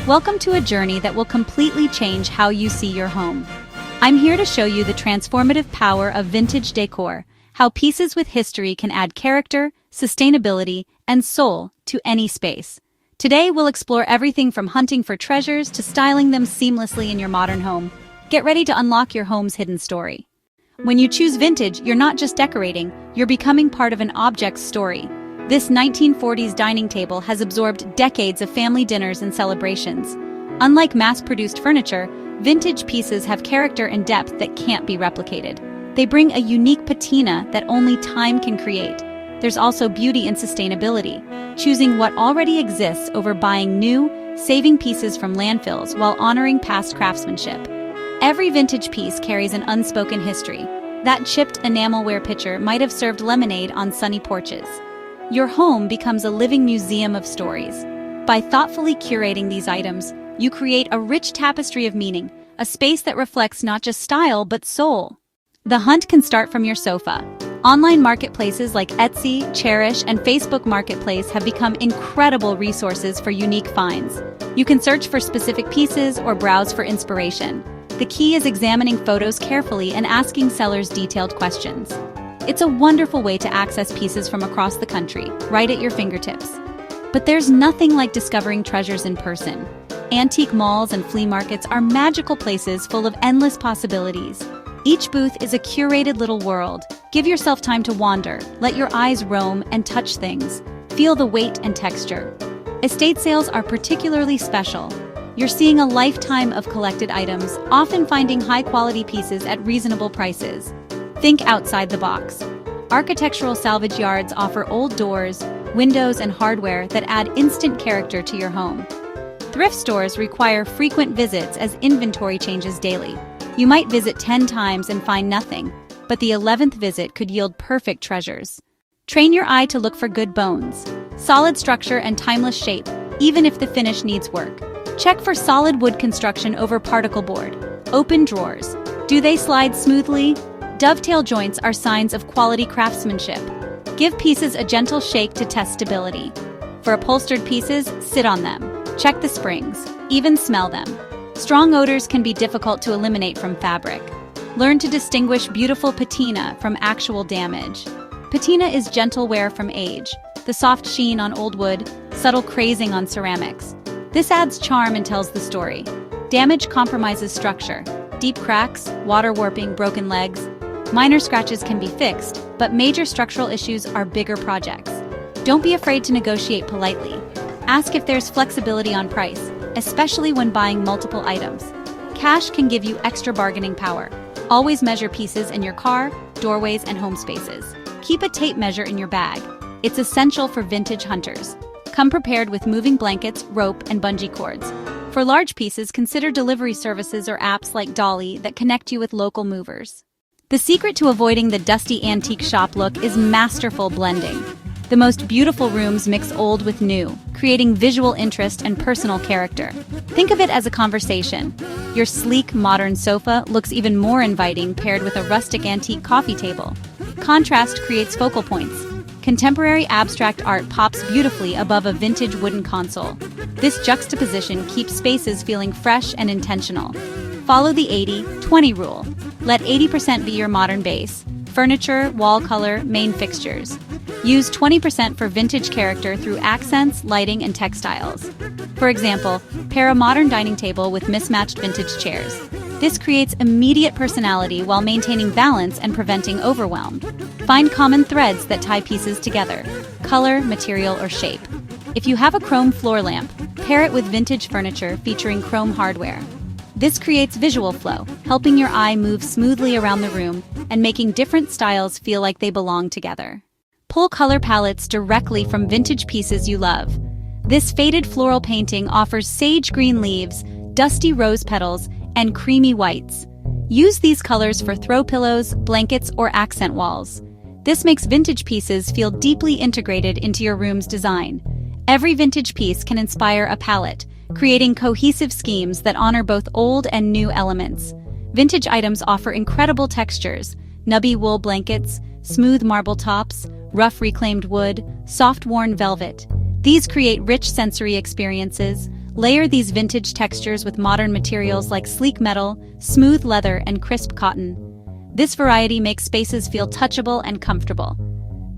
Welcome to a journey that will completely change how you see your home. I'm here to show you the transformative power of vintage decor, how pieces with history can add character, sustainability, and soul to any space. Today, we'll explore everything from hunting for treasures to styling them seamlessly in your modern home. Get ready to unlock your home's hidden story. When you choose vintage, you're not just decorating, you're becoming part of an object's story. This 1940s dining table has absorbed decades of family dinners and celebrations. Unlike mass-produced furniture, vintage pieces have character and depth that can't be replicated. They bring a unique patina that only time can create. There's also beauty in sustainability, choosing what already exists over buying new, saving pieces from landfills while honoring past craftsmanship. Every vintage piece carries an unspoken history. That chipped enamelware pitcher might have served lemonade on sunny porches. Your home becomes a living museum of stories. By thoughtfully curating these items, you create a rich tapestry of meaning, a space that reflects not just style but soul. The hunt can start from your sofa. Online marketplaces like Etsy, Cherish, and Facebook Marketplace have become incredible resources for unique finds. You can search for specific pieces or browse for inspiration. The key is examining photos carefully and asking sellers detailed questions. It's a wonderful way to access pieces from across the country, right at your fingertips. But there's nothing like discovering treasures in person. Antique malls and flea markets are magical places full of endless possibilities. Each booth is a curated little world. Give yourself time to wander, let your eyes roam and touch things. Feel the weight and texture. Estate sales are particularly special. You're seeing a lifetime of collected items, often finding high-quality pieces at reasonable prices. Think outside the box. Architectural salvage yards offer old doors, windows, and hardware that add instant character to your home. Thrift stores require frequent visits as inventory changes daily. You might visit 10 times and find nothing, but the 11th visit could yield perfect treasures. Train your eye to look for good bones, solid structure, and timeless shape, even if the finish needs work. Check for solid wood construction over particle board. Open drawers. Do they slide smoothly? Dovetail joints are signs of quality craftsmanship. Give pieces a gentle shake to test stability. For upholstered pieces, sit on them. Check the springs. Even smell them. Strong odors can be difficult to eliminate from fabric. Learn to distinguish beautiful patina from actual damage. Patina is gentle wear from age, the soft sheen on old wood, subtle crazing on ceramics. This adds charm and tells the story. Damage compromises structure. Deep cracks, water warping, broken legs. Minor scratches can be fixed, but major structural issues are bigger projects. Don't be afraid to negotiate politely. Ask if there's flexibility on price, especially when buying multiple items. Cash can give you extra bargaining power. Always measure pieces in your car, doorways, and home spaces. Keep a tape measure in your bag. It's essential for vintage hunters. Come prepared with moving blankets, rope, and bungee cords. For large pieces, consider delivery services or apps like Dolly that connect you with local movers. The secret to avoiding the dusty antique shop look is masterful blending. The most beautiful rooms mix old with new, creating visual interest and personal character. Think of it as a conversation. Your sleek, modern sofa looks even more inviting paired with a rustic antique coffee table. Contrast creates focal points. Contemporary abstract art pops beautifully above a vintage wooden console. This juxtaposition keeps spaces feeling fresh and intentional. Follow the 80-20 rule. Let 80% be your modern base, furniture, wall color, main fixtures. Use 20% for vintage character through accents, lighting, and textiles. For example, pair a modern dining table with mismatched vintage chairs. This creates immediate personality while maintaining balance and preventing overwhelm. Find common threads that tie pieces together: color, material, or shape. If you have a chrome floor lamp, pair it with vintage furniture featuring chrome hardware. This creates visual flow, helping your eye move smoothly around the room and making different styles feel like they belong together. Pull color palettes directly from vintage pieces you love. This faded floral painting offers sage green leaves, dusty rose petals, and creamy whites. Use these colors for throw pillows, blankets, or accent walls. This makes vintage pieces feel deeply integrated into your room's design. Every vintage piece can inspire a palette, creating cohesive schemes that honor both old and new elements. Vintage items offer incredible textures: nubby wool blankets, smooth marble tops, rough reclaimed wood, soft worn velvet. These create rich sensory experiences, Layer these vintage textures with modern materials like sleek metal, smooth leather, and crisp cotton. This variety makes spaces feel touchable and comfortable.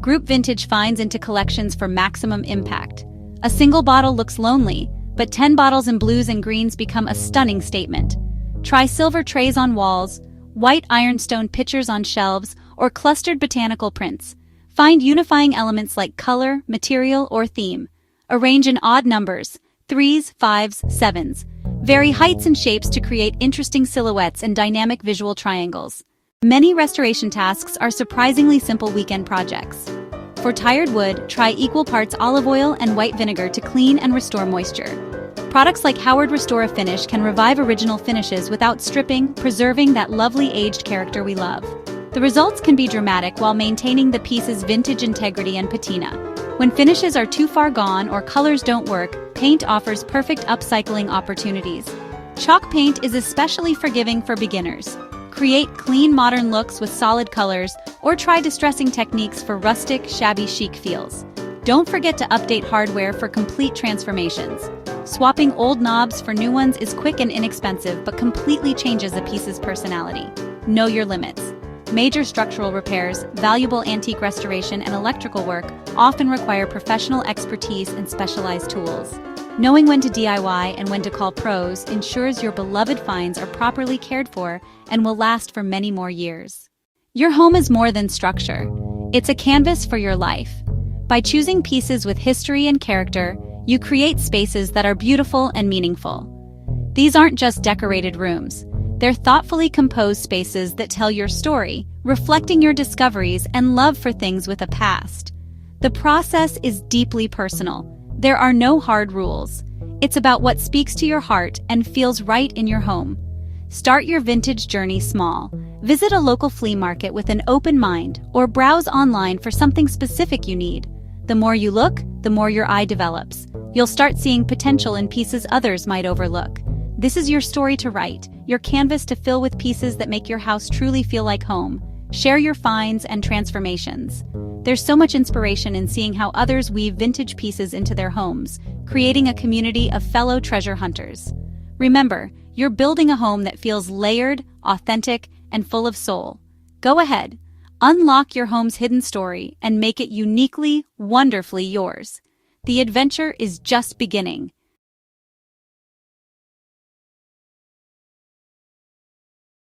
Group vintage finds into collections for maximum impact. A single bottle looks lonely, but 10 bottles in blues and greens become a stunning statement. Try silver trays on walls, white ironstone pitchers on shelves, or clustered botanical prints. Find unifying elements like color, material, or theme. Arrange in odd numbers, 3s, 5s, 7s. Vary heights and shapes to create interesting silhouettes and dynamic visual triangles. Many restoration tasks are surprisingly simple weekend projects. For tired wood, try equal parts olive oil and white vinegar to clean and restore moisture. Products like Howard Restore a Finish can revive original finishes without stripping, preserving that lovely aged character we love. The results can be dramatic while maintaining the piece's vintage integrity and patina. When finishes are too far gone or colors don't work, paint offers perfect upcycling opportunities. Chalk paint is especially forgiving for beginners. Create clean, modern looks with solid colors, or try distressing techniques for rustic, shabby chic feels. Don't forget to update hardware for complete transformations. Swapping old knobs for new ones is quick and inexpensive, but completely changes a piece's personality. Know your limits. Major structural repairs, valuable antique restoration, and electrical work often require professional expertise and specialized tools. Knowing when to DIY and when to call pros ensures your beloved finds are properly cared for and will last for many more years. Your home is more than structure. It's a canvas for your life. By choosing pieces with history and character, you create spaces that are beautiful and meaningful. These aren't just decorated rooms. They're thoughtfully composed spaces that tell your story, reflecting your discoveries and love for things with a past. The process is deeply personal. There are no hard rules. It's about what speaks to your heart and feels right in your home. Start your vintage journey small. Visit a local flea market with an open mind or browse online for something specific you need. The more you look, the more your eye develops. You'll start seeing potential in pieces others might overlook. This is your story to write, your canvas to fill with pieces that make your house truly feel like home. Share your finds and transformations. There's so much inspiration in seeing how others weave vintage pieces into their homes, creating a community of fellow treasure hunters. Remember, you're building a home that feels layered, authentic, and full of soul. Go ahead, unlock your home's hidden story and make it uniquely, wonderfully yours. The adventure is just beginning.